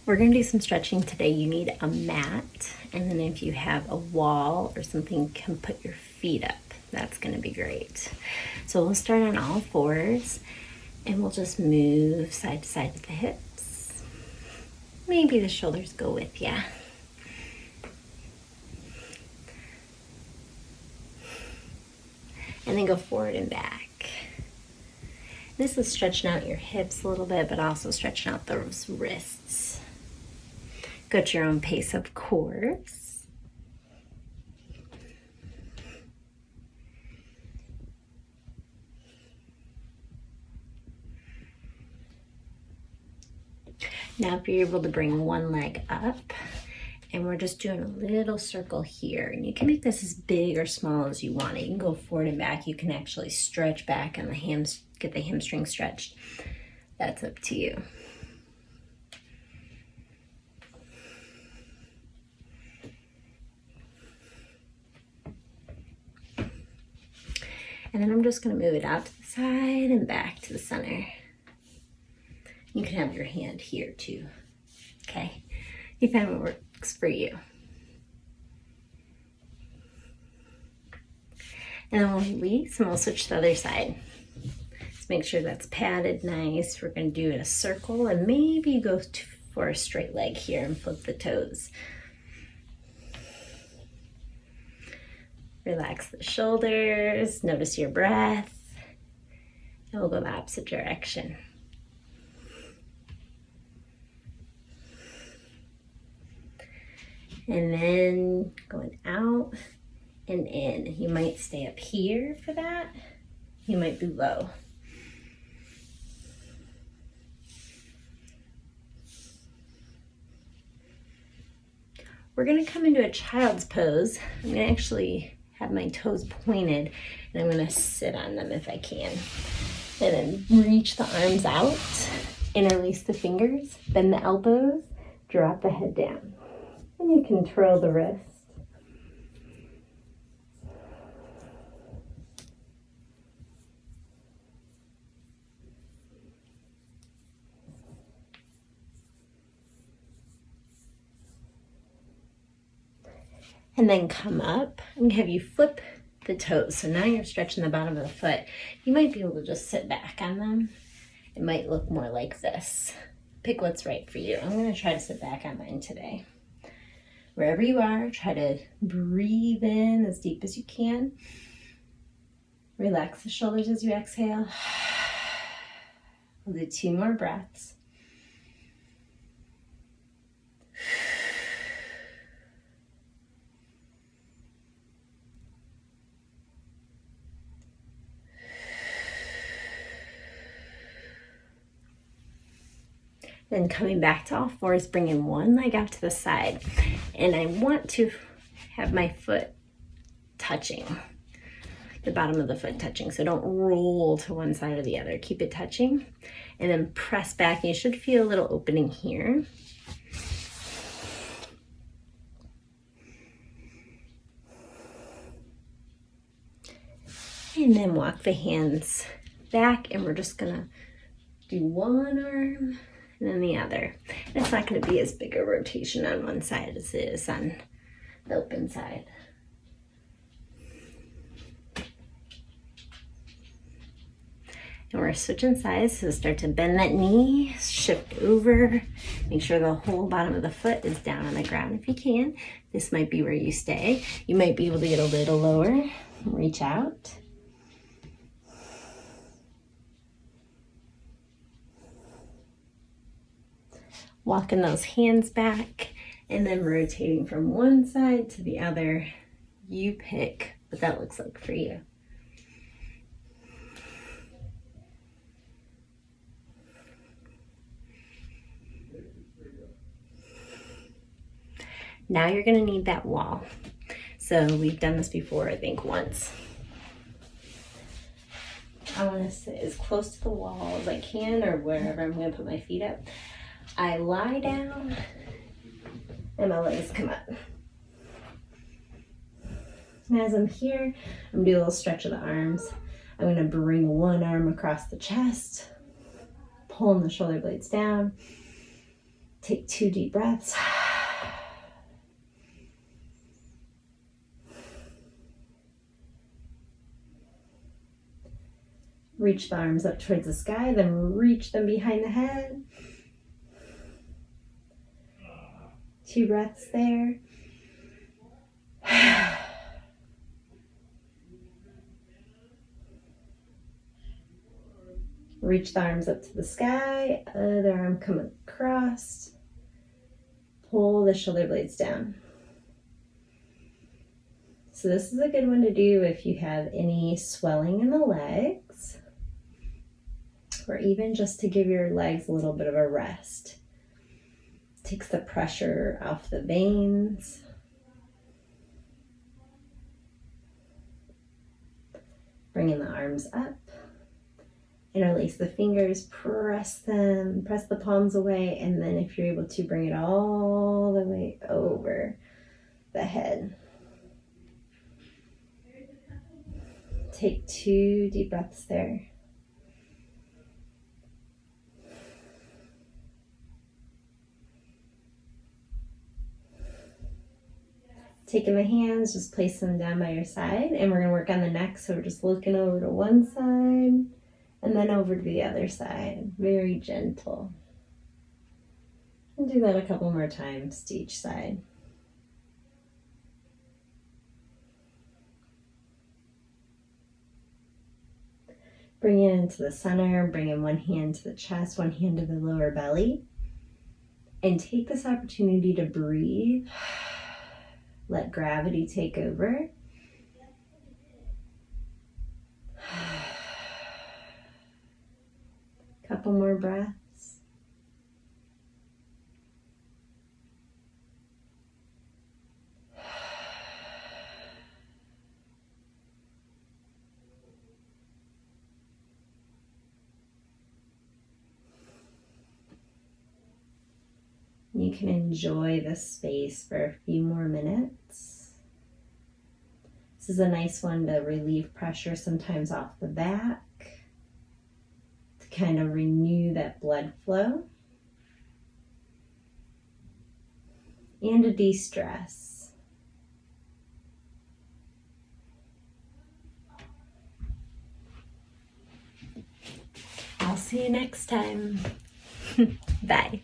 We're gonna do some stretching today. You need a mat, and then if you have a wall or something, you can put your feet up. That's gonna be great. So we'll start on all fours, and we'll just move side to side with the hips. Maybe the shoulders go with ya. And then go forward and back. This is stretching out your hips a little bit, but also stretching out those wrists. Go at your own pace, of course. Now if you're able to bring one leg up, and we're just doing a little circle here, and you can make this as big or small as you want it. You can go forward and back. You can actually stretch back and get the hamstring stretched. That's up to you. And then I'm just gonna move it out to the side and back to the center. You can have your hand here too, okay? You find what works for you. And then we'll release and we'll switch to the other side. Just make sure that's padded nice. We're gonna do a circle and maybe go for a straight leg here and flip the toes. Relax the shoulders, notice your breath, and we'll go the opposite direction. And then going out and in. You might stay up here for that. You might be low. We're gonna come into a child's pose. I'm gonna actually have my toes pointed, and I'm gonna sit on them if I can. And then reach the arms out, interlace the fingers, bend the elbows, drop the head down. And you can twirl the wrist. And then come up. I'm gonna have you flip the toes. So now you're stretching the bottom of the foot. You might be able to just sit back on them. It might look more like this. Pick what's right for you. I'm gonna try to sit back on mine today. Wherever you are, try to breathe in as deep as you can. Relax the shoulders as you exhale. We'll do 2 more breaths. Then coming back to all fours, bringing one leg out to the side. And I want to have my foot touching, the bottom of the foot touching. So don't roll to one side or the other. Keep it touching. And then press back. You should feel a little opening here. And then walk the hands back, and we're just gonna do one arm and then the other. And it's not going to be as big a rotation on one side as it is on the open side. And we're switching sides, so start to bend that knee, shift over, make sure the whole bottom of the foot is down on the ground if you can. This might be where you stay. You might be able to get a little lower, reach out. Walking those hands back and then rotating from one side to the other. You pick what that looks like for you. Now you're gonna need that wall. So we've done this before, I think once. I wanna sit as close to the wall as I can, or wherever I'm gonna put my feet up. I lie down and my legs come up. And as I'm here, I'm gonna do a little stretch of the arms. I'm gonna bring one arm across the chest, pulling the shoulder blades down, Take 2 deep breaths. Reach the arms up towards the sky, then reach them behind the head. 2 breaths there. Reach the arms up to the sky, other arm come across. Pull the shoulder blades down. So this is a good one to do if you have any swelling in the legs, or even just to give your legs a little bit of a rest. Takes the pressure off the veins. Bringing the arms up. Interlace the fingers, press the palms away, and then if you're able to, bring it all the way over the head. Take 2 deep breaths there. Taking the hands, just place them down by your side, and we're going to work on the neck, so we're just looking over to one side and then over to the other side. Very gentle. And do that a couple more times to each side. Bring it into the center, bring in one hand to the chest, one hand to the lower belly, and take this opportunity to breathe. Let gravity take over. Couple more breaths. You can enjoy this space for a few more minutes. This is a nice one to relieve pressure sometimes off the back, to kind of renew that blood flow, and to de-stress. I'll see you next time. Bye.